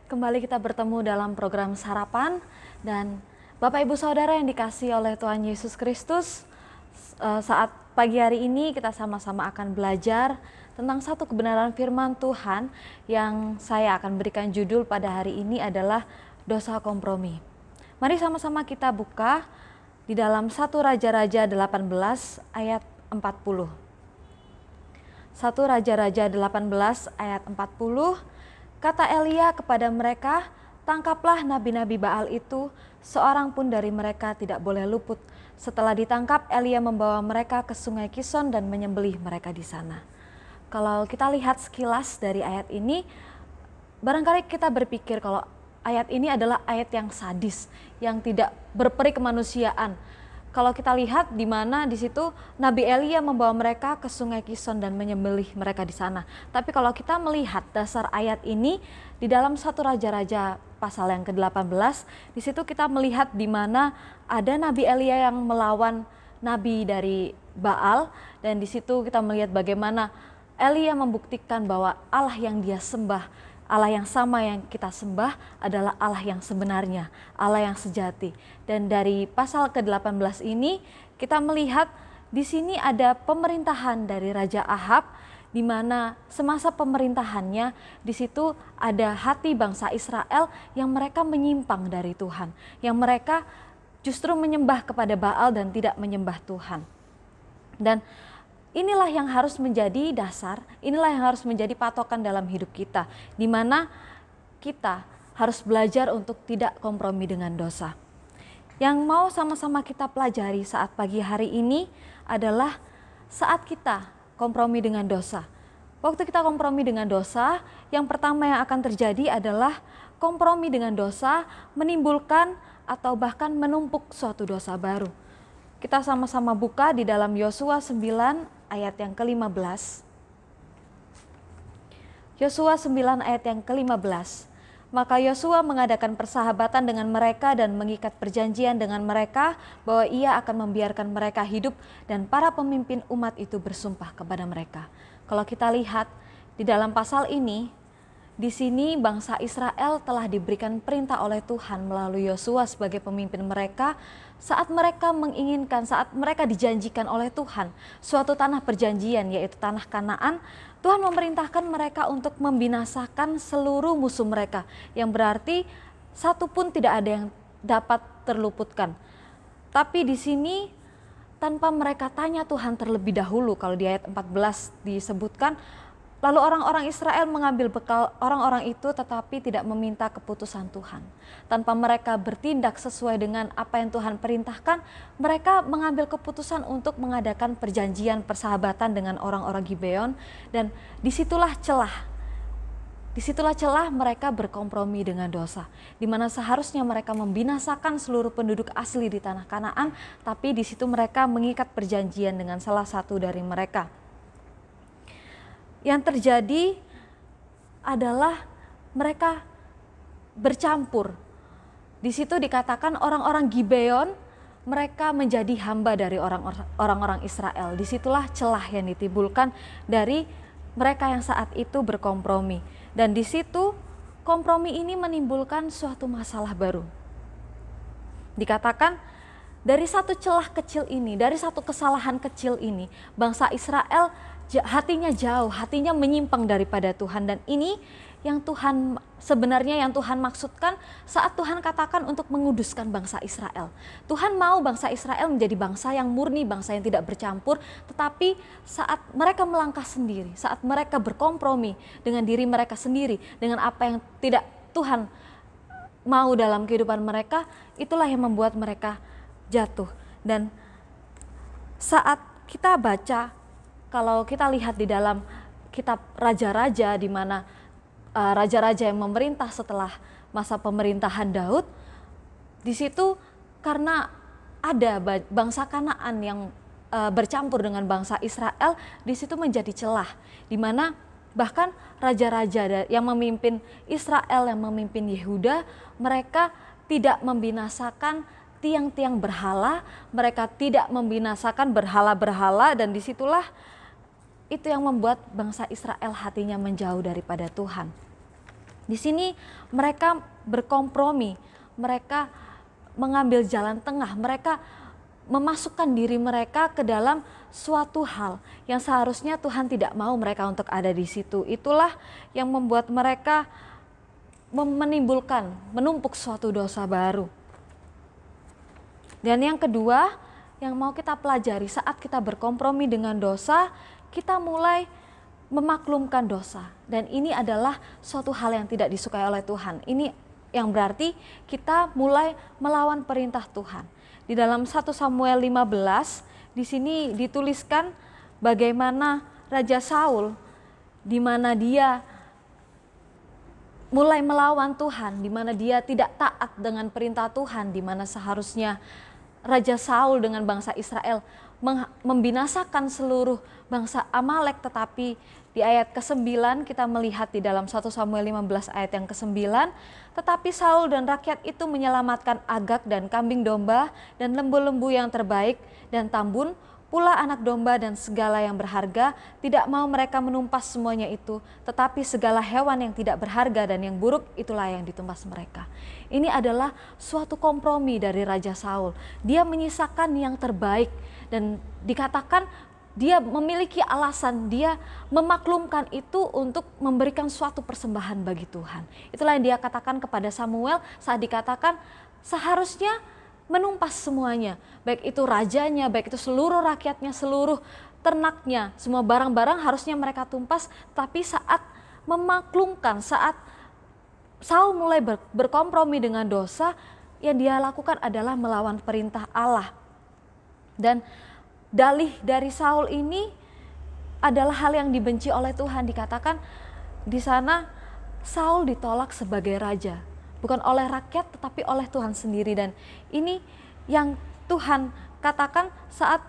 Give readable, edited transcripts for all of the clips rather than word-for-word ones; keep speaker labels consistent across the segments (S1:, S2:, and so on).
S1: Kembali kita bertemu dalam program Sarapan, dan Bapak Ibu Saudara yang dikasihi oleh Tuhan Yesus Kristus, saat pagi hari ini kita sama-sama akan belajar tentang satu kebenaran firman Tuhan yang saya akan berikan judul pada hari ini adalah dosa kompromi. Mari sama-sama kita buka di dalam 1 Raja-Raja 18 ayat 40. 1 Raja-Raja 18 ayat 40. Kata Elia kepada mereka, "Tangkaplah nabi-nabi Baal itu, seorang pun dari mereka tidak boleh luput." Setelah ditangkap, Elia membawa mereka ke sungai Kison dan menyembelih mereka di sana. Kalau kita lihat sekilas dari ayat ini, barangkali kita berpikir kalau ayat ini adalah ayat yang sadis, yang tidak berperi kemanusiaan. Kalau kita lihat di mana di situ Nabi Elia membawa mereka ke sungai Kison dan menyembelih mereka di sana. Tapi kalau kita melihat dasar ayat ini di dalam 1 Raja-Raja pasal yang ke-18, di situ kita melihat di mana ada Nabi Elia yang melawan nabi dari Baal, dan di situ kita melihat bagaimana Elia membuktikan bahwa Allah yang dia sembah, Allah yang sama yang kita sembah adalah Allah yang sebenarnya, Allah yang sejati. Dan dari pasal ke-18 ini kita melihat di sini ada pemerintahan dari Raja Ahab, di mana semasa pemerintahannya di situ ada hati bangsa Israel yang mereka menyimpang dari Tuhan, yang mereka justru menyembah kepada Baal dan tidak menyembah Tuhan. Dan inilah yang harus menjadi dasar, inilah yang harus menjadi patokan dalam hidup kita, di mana kita harus belajar untuk tidak kompromi dengan dosa. Yang mau sama-sama kita pelajari saat pagi hari ini adalah saat kita kompromi dengan dosa. Waktu kita kompromi dengan dosa, yang pertama yang akan terjadi adalah kompromi dengan dosa menimbulkan atau bahkan menumpuk suatu dosa baru. Kita sama-sama buka di dalam Yosua 9 ayat yang ke-15. Yosua 9 ayat yang ke-15. Maka Yosua mengadakan persahabatan dengan mereka dan mengikat perjanjian dengan mereka bahwa ia akan membiarkan mereka hidup, dan para pemimpin umat itu bersumpah kepada mereka. Kalau kita lihat di dalam pasal ini, di sini bangsa Israel telah diberikan perintah oleh Tuhan melalui Yosua sebagai pemimpin mereka, saat mereka menginginkan, saat mereka dijanjikan oleh Tuhan suatu tanah perjanjian, yaitu tanah Kanaan. Tuhan memerintahkan mereka untuk membinasakan seluruh musuh mereka, yang berarti satu pun tidak ada yang dapat terluputkan. Tapi di sini tanpa mereka tanya Tuhan terlebih dahulu, kalau di ayat 14 disebutkan, lalu orang-orang Israel mengambil bekal orang-orang itu tetapi tidak meminta keputusan Tuhan. Tanpa mereka bertindak sesuai dengan apa yang Tuhan perintahkan, mereka mengambil keputusan untuk mengadakan perjanjian persahabatan dengan orang-orang Gibeon, dan disitulah celah. Disitulah celah mereka berkompromi dengan dosa, di mana seharusnya mereka membinasakan seluruh penduduk asli di tanah Kanaan, tapi di situ mereka mengikat perjanjian dengan salah satu dari mereka. Yang terjadi adalah mereka bercampur. Di situ dikatakan orang-orang Gibeon mereka menjadi hamba dari orang-orang Israel. Disitulah celah yang ditimbulkan dari mereka yang saat itu berkompromi. Dan di situ kompromi ini menimbulkan suatu masalah baru. Dikatakan dari satu celah kecil ini, dari satu kesalahan kecil ini, bangsa Israel hatinya jauh, hatinya menyimpang daripada Tuhan. Dan ini yang Tuhan sebenarnya yang Tuhan maksudkan saat Tuhan katakan untuk menguduskan bangsa Israel. Tuhan mau bangsa Israel menjadi bangsa yang murni, bangsa yang tidak bercampur. Tetapi saat mereka melangkah sendiri, saat mereka berkompromi dengan diri mereka sendiri, dengan apa yang tidak Tuhan mau dalam kehidupan mereka, itulah yang membuat mereka jatuh. Dan saat kita baca, kalau kita lihat di dalam kitab Raja-Raja, di mana raja-raja yang memerintah setelah masa pemerintahan Daud, di situ karena ada bangsa Kanaan yang bercampur dengan bangsa Israel, di situ menjadi celah, di mana bahkan raja-raja yang memimpin Israel, yang memimpin Yehuda, mereka tidak membinasakan tiang-tiang berhala, mereka tidak membinasakan berhala-berhala, dan disitulah itu yang membuat bangsa Israel hatinya menjauh daripada Tuhan. Di sini mereka berkompromi, mereka mengambil jalan tengah, mereka memasukkan diri mereka ke dalam suatu hal yang seharusnya Tuhan tidak mau mereka untuk ada di situ. Itulah yang membuat mereka menumpuk suatu dosa baru. Dan yang kedua, yang mau kita pelajari saat kita berkompromi dengan dosa, kita mulai memaklumkan dosa. Dan ini adalah suatu hal yang tidak disukai oleh Tuhan. Ini yang berarti kita mulai melawan perintah Tuhan. Di dalam 1 Samuel 15, di sini dituliskan bagaimana Raja Saul, di mana dia mulai melawan Tuhan, di mana dia tidak taat dengan perintah Tuhan, di mana seharusnya Raja Saul dengan bangsa Israel membinasakan seluruh bangsa Amalek, tetapi di ayat ke-9 kita melihat di dalam 1 Samuel 15 ayat yang ke-9, tetapi Saul dan rakyat itu menyelamatkan Agag dan kambing domba dan lembu-lembu yang terbaik dan tambun, pula anak domba dan segala yang berharga. Tidak mau mereka menumpas semuanya itu, tetapi segala hewan yang tidak berharga dan yang buruk itulah yang ditumpas mereka. Ini adalah suatu kompromi dari Raja Saul. Dia menyisakan yang terbaik dan dikatakan dia memiliki alasan, dia memaklumkan itu untuk memberikan suatu persembahan bagi Tuhan. Itulah yang dia katakan kepada Samuel saat dikatakan seharusnya menumpas semuanya, baik itu rajanya, baik itu seluruh rakyatnya, seluruh ternaknya, semua barang-barang harusnya mereka tumpas. Tapi saat memaklumkan, saat Saul mulai berkompromi dengan dosa, yang dia lakukan adalah melawan perintah Allah. Dan dalih dari Saul ini adalah hal yang dibenci oleh Tuhan. Dikatakan di sana Saul ditolak sebagai raja, bukan oleh rakyat tetapi oleh Tuhan sendiri. Dan ini yang Tuhan katakan saat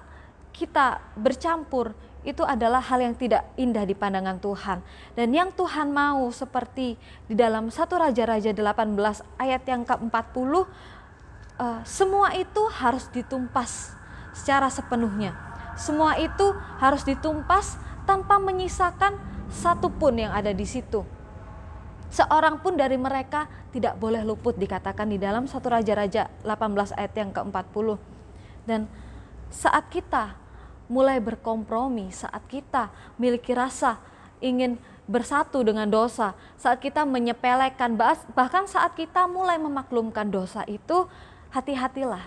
S1: kita bercampur, itu adalah hal yang tidak indah di pandangan Tuhan. Dan yang Tuhan mau seperti di dalam 1 Raja-Raja 18 ayat yang ke-40, semua itu harus ditumpas secara sepenuhnya. Semua itu harus ditumpas tanpa menyisakan satupun yang ada di situ. Seorang pun dari mereka tidak boleh luput, dikatakan di dalam 1 Raja-Raja 18 ayat yang ke-40. Dan saat kita mulai berkompromi, saat kita memiliki rasa ingin bersatu dengan dosa, saat kita menyepelekan, bahkan saat kita mulai memaklumkan dosa itu, hati-hatilah.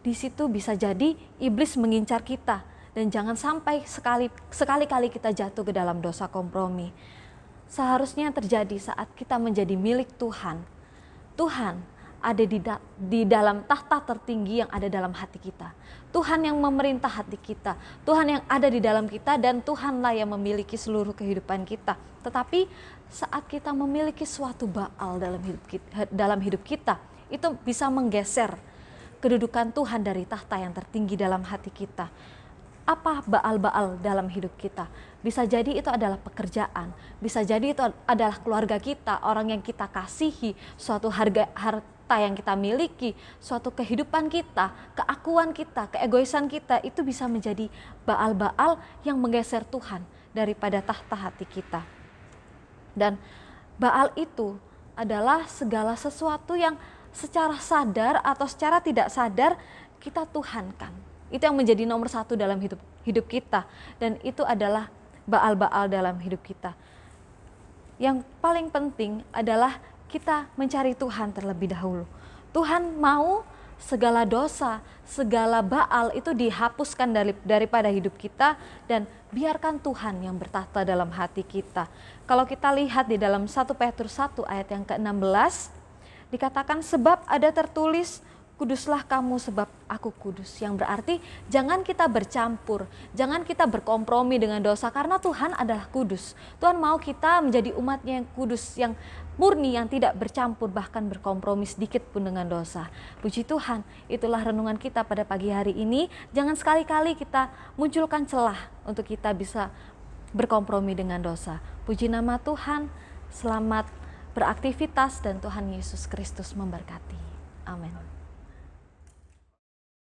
S1: Di situ bisa jadi iblis mengincar kita, dan jangan sampai sekali-kali kita jatuh ke dalam dosa kompromi. Seharusnya terjadi saat kita menjadi milik Tuhan. Tuhan ada di dalam tahta tertinggi yang ada dalam hati kita. Tuhan yang memerintah hati kita. Tuhan yang ada di dalam kita, dan Tuhanlah yang memiliki seluruh kehidupan kita. Tetapi saat kita memiliki suatu Baal dalam hidup kita, itu bisa menggeser kedudukan Tuhan dari tahta yang tertinggi dalam hati kita. Apa Baal-Baal dalam hidup kita? Bisa jadi itu adalah pekerjaan, bisa jadi itu adalah keluarga kita, orang yang kita kasihi, suatu harta yang kita miliki, suatu kehidupan kita, keakuan kita, keegoisan kita, itu bisa menjadi Baal-Baal yang menggeser Tuhan daripada tahta hati kita. Dan Baal itu adalah segala sesuatu yang secara sadar atau secara tidak sadar kita tuhankan. Itu yang menjadi nomor satu dalam hidup kita, dan itu adalah Baal-Baal dalam hidup kita. Yang paling penting adalah kita mencari Tuhan terlebih dahulu. Tuhan mau segala dosa, segala Baal itu dihapuskan daripada hidup kita, dan biarkan Tuhan yang bertahta dalam hati kita. Kalau kita lihat di dalam 1 Petrus 1 ayat yang ke-16, dikatakan sebab ada tertulis, kuduslah kamu sebab aku kudus. Yang berarti jangan kita bercampur, jangan kita berkompromi dengan dosa, karena Tuhan adalah kudus. Tuhan mau kita menjadi umatnya yang kudus, yang murni, yang tidak bercampur bahkan berkompromi sedikit pun dengan dosa. Puji Tuhan, itulah renungan kita pada pagi hari ini. Jangan sekali-kali kita munculkan celah untuk kita bisa berkompromi dengan dosa. Puji nama Tuhan, selamat beraktivitas dan Tuhan Yesus Kristus memberkati. Amin.